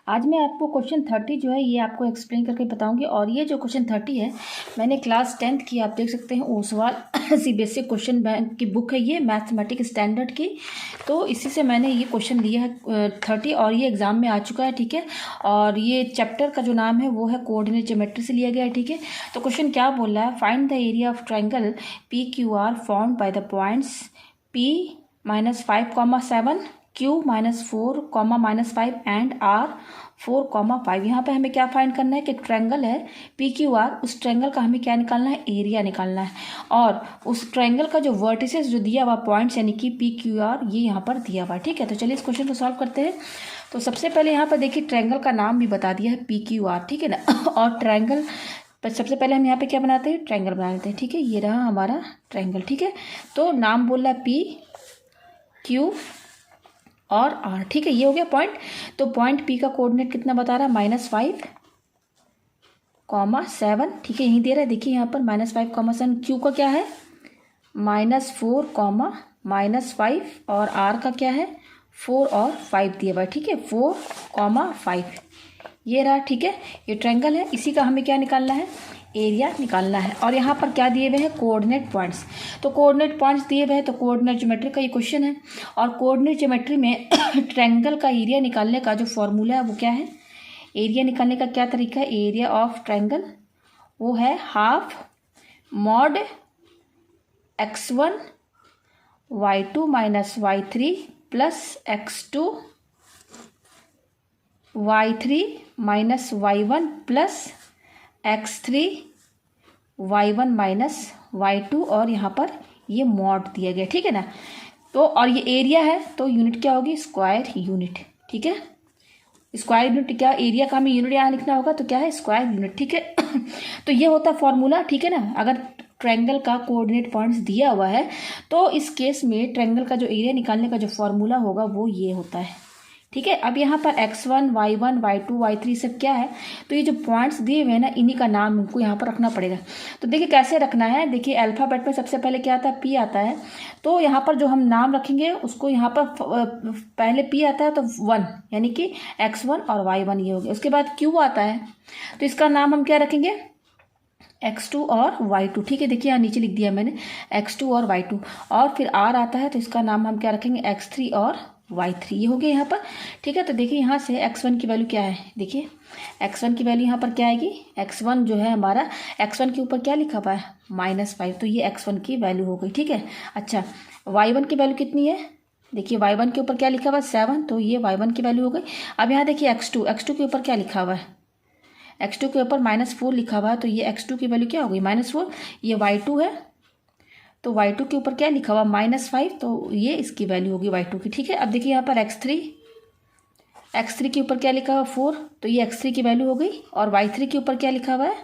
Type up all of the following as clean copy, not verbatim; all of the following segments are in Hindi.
आज मैं आपको क्वेश्चन 30 जो है ये आपको एक्सप्लेन करके बताऊंगी। और ये जो क्वेश्चन 30 है मैंने क्लास 10th की, आप देख सकते हैं ओसवाल सीबीएसई क्वेश्चन बैंक की बुक है ये, मैथमेटिक्स स्टैंडर्ड की। तो इसी से मैंने ये क्वेश्चन लिया है 30 और ये एग्जाम में आ चुका है, ठीक है। और ये चैप्टर का जो नाम है वो है कोऑर्डिनेट ज्योमेट्री से लिया गया है, ठीक है। तो क्वेश्चन क्या बोल रहा है, find the area of triangle P Q R formed by the points P -5, 7, Q -4, -5 and R 4, 5। यहाँ पे हमें क्या फाइंड करना है कि ट्रायंगल है PQR, उस ट्रायंगल का हमें क्या निकालना है, एरिया निकालना है। और उस ट्रायंगल का जो वर्टिसेस जो दिया हुआ पॉइंट्स यानी कि PQR ये यहाँ पर दिया हुआ है, ठीक है। तो चलिए इस क्वेश्चन को सॉल्व करते हैं। तो सबसे पहले यहाँ पर देखिए ट्रायंगल का नाम भी बता दिया है PQR, ठीक है ना। और ट्रायंगल पर सबसे पहले हम यहाँ पे क्या बनाते हैं, ट्रायंगल बना लेते हैं, ठीक है। ये रहा हमारा ट्रायंगल, ठीक है। तो नाम बोल रहा है P Q और R, ठीक है। ये हो गया पॉइंट। तो पॉइंट P का कोऑर्डिनेट कितना बता रहा है, -5, 7, ठीक है। यहीं दे रहा है, देखिए यहाँ पर -5, 7। Q का क्या है -4, -5 और R का क्या है 4 और 5 दिया हुआ है, ठीक है। 4, 5 ये रहा, ठीक है। ये ट्रायंगल है, इसी का हमें क्या निकालना है, एरिया निकालना है। और यहाँ पर क्या दिए हुए हैं, कोऑर्डिनेट पॉइंट्स। तो कोऑर्डिनेट पॉइंट्स दिए हुए हैं तो कोऑर्डिनेट ज्योमेट्री का ये क्वेश्चन है। और कोऑर्डिनेट ज्योमेट्री में ट्रायंगल का एरिया निकालने का जो फॉर्मूला है वो क्या है, एरिया निकालने का क्या तरीका है, एरिया ऑफ ट्रायंगल वो है ½ mod x1 y2 - y3 plus x2 y3 - y1 plus x3 y1 - y2 और यहाँ पर ये मॉड दिया गया, ठीक है ना। तो और ये एरिया है तो यूनिट क्या होगी, स्क्वायर यूनिट, ठीक है। स्क्वायर यूनिट क्या, एरिया का हमें यूनिट यहाँ लिखना होगा तो क्या है, स्क्वायर यूनिट, ठीक है। तो ये होता है फॉर्मूला, ठीक है ना। अगर ट्रायंगल का कोऑर्डिनेट पॉइंट्स दिया हुआ है तो इस केस में ट्रायंगल का जो एरिया निकालने का जो फॉर्मूला होगा वो ये होता है, ठीक है। अब यहाँ पर x1 y1 y2 y3 सब क्या है, तो ये जो पॉइंट्स दिए हुए हैं ना इन्हीं का नाम हमको यहाँ पर रखना पड़ेगा। तो देखिए कैसे रखना है, देखिए अल्फ़ाबेट में सबसे पहले क्या आता है, P आता है। तो यहाँ पर जो हम नाम रखेंगे उसको यहाँ पर पहले P आता है तो 1 यानी कि x1 और y1 ये हो गया। उसके बाद Q आता है तो इसका नाम हम क्या रखेंगे, x2 और y2, ठीक है। देखिए यहाँ नीचे लिख दिया मैंने x2 और y2। और फिर R आता है तो इसका नाम हम क्या रखेंगे, x3 और y3 ये हो गया यहाँ पर, ठीक है। तो देखिए यहाँ से x1 की वैल्यू क्या है, देखिए x1 की वैल्यू यहाँ पर क्या आएगी, x1 जो है हमारा, x1 के ऊपर क्या लिखा हुआ है -5, तो ये x1 की वैल्यू हो गई, ठीक है। अच्छा y1 की वैल्यू कितनी है, देखिए y1 के ऊपर क्या लिखा हुआ है 7, तो ये y1 की वैल्यू हो गई। अब यहाँ देखिए x2 के ऊपर क्या लिखा हुआ है, x2 के ऊपर -4 लिखा हुआ है, तो ये x2 की वैल्यू क्या हो गई -4। ये y2 है तो y2 के ऊपर क्या लिखा हुआ -5, तो ये इसकी वैल्यू होगी y2 की, ठीक है। अब देखिए यहाँ पर x3 के ऊपर क्या लिखा हुआ 4, तो ये x3 की वैल्यू हो गई। और y3 के ऊपर क्या लिखा हुआ है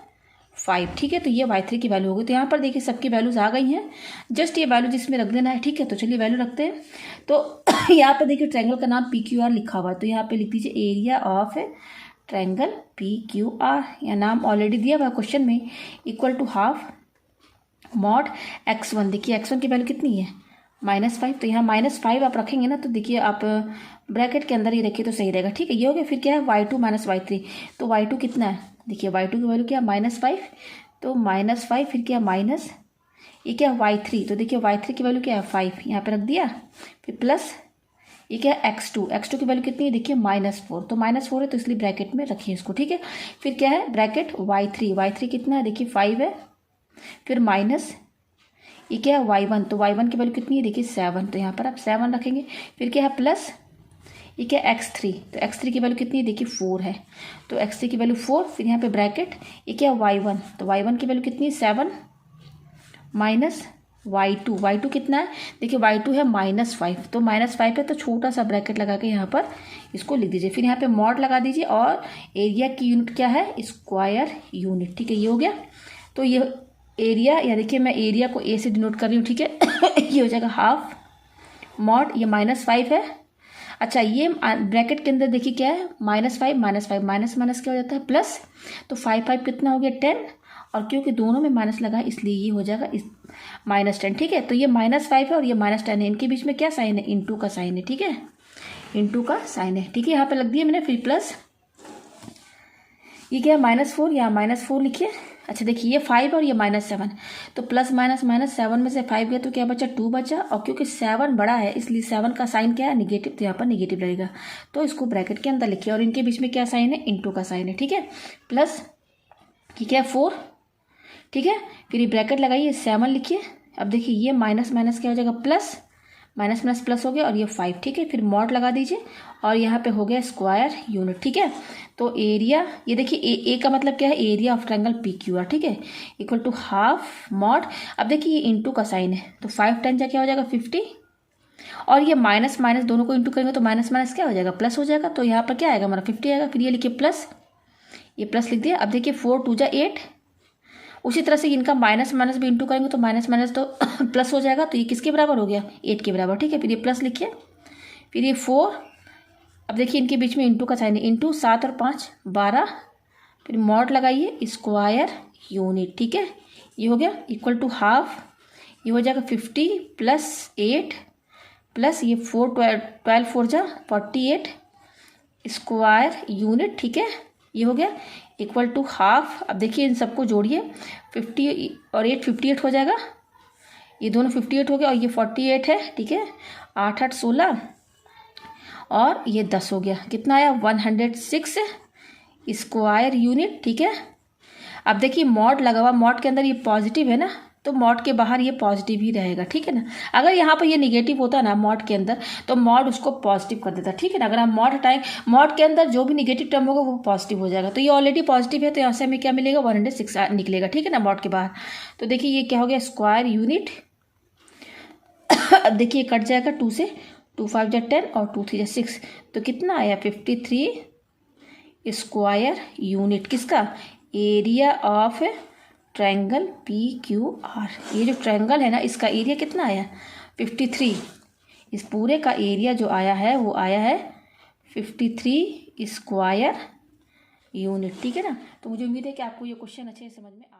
5, ठीक है। तो ये y3 की वैल्यू हो गई। तो यहाँ पर देखिए सबकी वैल्यूज आ गई हैं, जस्ट ये वैल्यू जिसमें रख देना है, ठीक है। तो चलिए वैल्यू रखते हैं। तो यहाँ पर देखिए ट्रायंगल का नाम PQR लिखा हुआ है, तो यहाँ पे लिख दीजिए एरिया ऑफ ट्रायंगल PQR, या नाम ऑलरेडी दिया हुआ है क्वेश्चन में, इक्वल टू ½ mod x1। देखिए x1 की वैल्यू कितनी है -5, तो यहाँ -5 आप रखेंगे ना, तो देखिए आप ब्रैकेट के अंदर ही रखिए तो सही रहेगा, ठीक है। ये हो गया। फिर क्या है y2 - y3, तो y2 कितना है, देखिए y2 की वैल्यू क्या है -5, तो -5 फिर क्या माइनस, ये क्या है y3, तो देखिए y3 की वैल्यू क्या है 5, यहाँ पे रख दिया। फिर प्लस ये क्या है x2 की वैल्यू कितनी है, देखिए -4, तो -4 है तो इसलिए ब्रैकेट में रखिए इसको, ठीक है। फिर क्या है ब्रैकेट y3 कितना है, देखिए 5 है। फिर माइनस ये क्या है y1, तो y1 की वैल्यू कितनी है, देखिए 7, तो यहाँ पर आप 7 रखेंगे। फिर क्या है प्लस ये क्या है x3, तो x3 की वैल्यू कितनी है, देखिए 4 है, तो x3 की वैल्यू 4। फिर यहाँ पे ब्रैकेट ये क्या है y1, तो y1 की वैल्यू कितनी है 7 माइनस y2 कितना है, देखिए y2 है -5, तो -5 है तो छोटा सा ब्रैकेट लगा के यहाँ पर इसको लिख दीजिए। फिर यहाँ पे मॉड लगा दीजिए और एरिया की यूनिट क्या है, स्क्वायर यूनिट, ठीक है। ये हो गया। तो ये एरिया, या देखिए मैं एरिया को ए से डिनोट कर रही हूँ, ठीक है। ये हो जाएगा ½ मॉड, ये -5 है। अच्छा ये ब्रैकेट के अंदर देखिए क्या है -5 माइनस माइनस क्या हो जाता है प्लस, तो 5 कितना हो गया 10, और क्योंकि दोनों में माइनस लगा है इसलिए ये हो जाएगा -10, ठीक है। तो ये -5 है और ये -10 है, इनके बीच में क्या साइन है, इंटू का साइन है, ठीक है, इंटू का साइन है, ठीक है। यहाँ पे लग दिया मैंने। फिर प्लस ये क्या है -4, यहाँ -4 लिखिए। अच्छा देखिए ये 5 और ये -7, तो प्लस माइनस -7 में से 5 गया तो क्या बचा, 2 बचा। और क्योंकि 7 बड़ा है इसलिए 7 का साइन क्या है, निगेटिव, तो यहाँ पर निगेटिव लगेगा, तो इसको ब्रैकेट के अंदर लिखिए। और इनके बीच में क्या साइन है, इनटू का साइन है, ठीक है। प्लस ठीक है 4, ठीक है। फिर ये ब्रैकेट लगाइए, 7 लिखिए। अब देखिए ये माइनस माइनस क्या हो जाएगा, प्लस, माइनस माइनस प्लस हो गया, और ये 5, ठीक है। फिर मॉड लगा दीजिए और यहाँ पे हो गया स्क्वायर यूनिट, ठीक है। तो एरिया, ये देखिए ए का मतलब क्या है, area of triangle P Q R, ठीक है, इक्वल टू हाफ मॉड। अब देखिए ये इंटू का साइन है, तो 5 टाइम जा क्या हो जाएगा 50, और ये माइनस माइनस दोनों को इंटू करेंगे तो माइनस माइनस क्या हो जाएगा, प्लस हो जाएगा। तो यहाँ पर क्या आएगा हमारा 50 आएगा। फिर ये लिखिए प्लस, ये प्लस लिख दिया। अब देखिए 4 2 जा 8, उसी तरह से इनका माइनस माइनस भी इंटू करेंगे तो माइनस माइनस तो प्लस हो जाएगा, तो ये किसके बराबर हो गया, 8 के बराबर, ठीक है। फिर ये प्लस लिखिए, फिर ये 4, अब देखिए इनके बीच में इंटू का साइन है, इंटू 7 और 5 12, फिर मॉड लगाइए, स्क्वायर यूनिट, ठीक है। ये हो गया इक्वल टू हाफ, ये हो जाएगा 50 प्लस 8 प्लस ये 4 12 4 जा 48 स्क्वायर यूनिट, ठीक है। ये हो गया इक्वल टू हाफ। अब देखिए इन सबको जोड़िए, 50 और 8 58 हो जाएगा, ये दोनों 58 हो गया, और ये 48 है, ठीक है। 8 8 16 और ये 10 हो गया, कितना आया 106 स्क्वायर यूनिट, ठीक है। अब देखिए मॉड लगा हुआ, मॉड के अंदर ये पॉजिटिव है ना, तो मॉड के बाहर ये पॉजिटिव ही रहेगा, ठीक है ना। अगर यहाँ पर ये निगेटिव होता ना मॉड के अंदर, तो मॉड उसको पॉजिटिव कर देता, ठीक है ना। अगर हम मॉड हटाएं, मॉड के अंदर जो भी निगेटिव टर्म होगा वो पॉजिटिव हो जाएगा, तो ये ऑलरेडी पॉजिटिव है, तो यहाँ से हमें क्या मिलेगा 106 निकलेगा, ठीक है ना, मॉड के बाहर। तो देखिए ये क्या हो गया स्क्वायर यूनिट। अब देखिए कट जाएगा 2 से, 2 5 जा 10 और 2 3 जा 6, तो कितना आया 53 स्क्वायर यूनिट, किसका, area of triangle P Q R. ये जो ट्रायंगल है ना इसका एरिया कितना आया 53, इस पूरे का एरिया जो आया है वो आया है 53 स्क्वायर यूनिट, ठीक है ना। तो मुझे उम्मीद है कि आपको ये क्वेश्चन अच्छे से समझ में आ